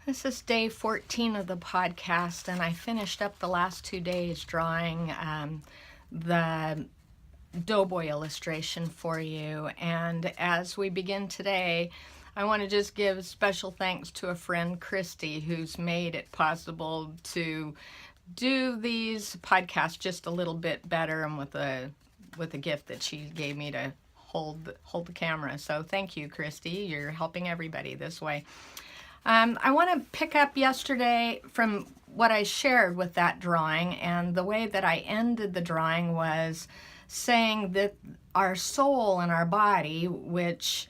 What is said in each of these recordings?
This is day 14 of the podcast, and I finished up the last 2 days drawing the Doughboy illustration for you. And as we begin today, I want to just give special thanks to a friend, Christy, who's made it possible to do these podcasts just a little bit better, and with a gift that she gave me to hold the camera. So thank you, Christy. You're helping everybody this way. I want to pick up yesterday from what I shared with that drawing, and the way that I ended the drawing was saying that our soul and our body, which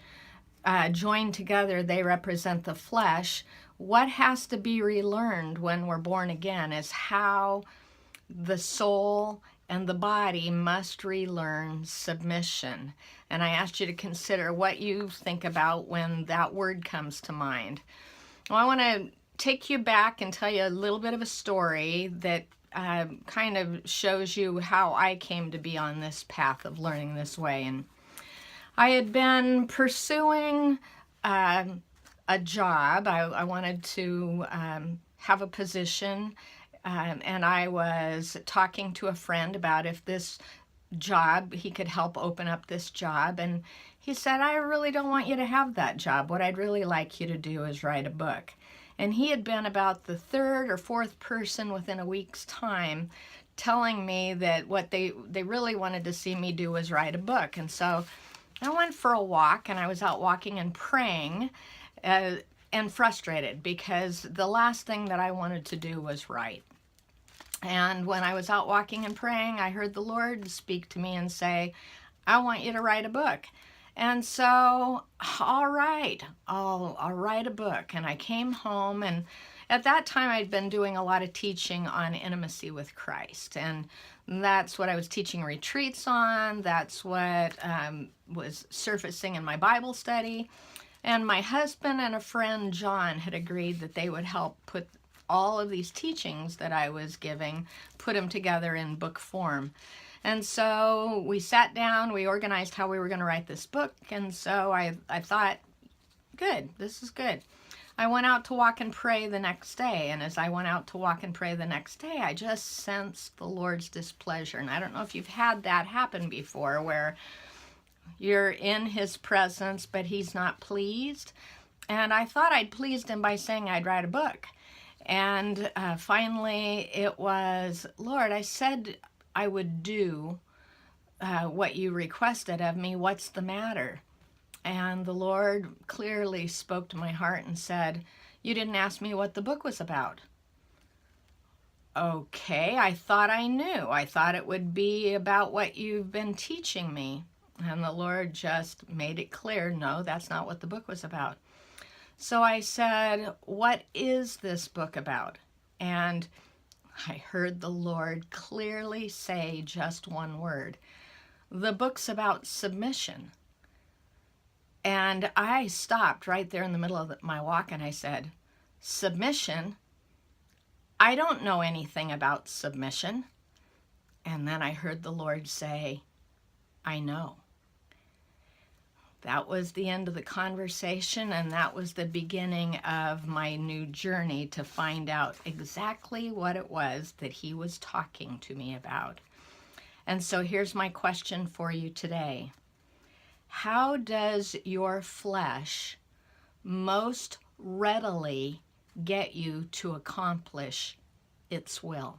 joined together, they represent the flesh. What has to be relearned when we're born again is how the soul and the body must relearn submission. And I asked you to consider what you think about when that word comes to mind. Well, I want to take you back and tell you a little bit of a story that kind of shows you how I came to be on this path of learning this way. And I had been pursuing a job. I wanted to have a position, and I was talking to a friend about if this job, he could help open up this job. And he said, I really don't want you to have that job. What I'd really like you to do is write a book. And he had been about the third or fourth person within a week's time telling me that what they really wanted to see me do was write a book. And so I went for a walk, and I was out walking and praying and frustrated because the last thing that I wanted to do was write. And when I was out walking and praying, I heard the Lord speak to me and say, I want you to write a book. And so, all right, I'll write a book. And I came home, and at that time I'd been doing a lot of teaching on intimacy with Christ. And that's what I was teaching retreats on. That's what was surfacing in my Bible study. And my husband and a friend, John, had agreed that they would help put all of these teachings that I was giving, put them together in book form. And so we sat down, we organized how we were going to write this book, and so I thought, good, this is good. I went out to walk and pray the next day, and as I went out to walk and pray the next day, I just sensed the Lord's displeasure. And I don't know if you've had that happen before, where you're in His presence, but He's not pleased. And I thought I'd pleased Him by saying I'd write a book. And finally it was, Lord, I said I would do what you requested of me. What's the matter? And the Lord clearly spoke to my heart and said, you didn't ask me what the book was about. Okay, I thought I knew. I thought it would be about what you've been teaching me. And the Lord just made it clear, no, that's not what the book was about. So I said, what is this book about? And I heard the Lord clearly say just one word. The book's about submission. And I stopped right there in the middle of my walk, and I said, submission? I don't know anything about submission. And then I heard the Lord say, I know. That was the end of the conversation, and that was the beginning of my new journey to find out exactly what it was that He was talking to me about. And so here's my question for you today. How does your flesh most readily get you to accomplish its will?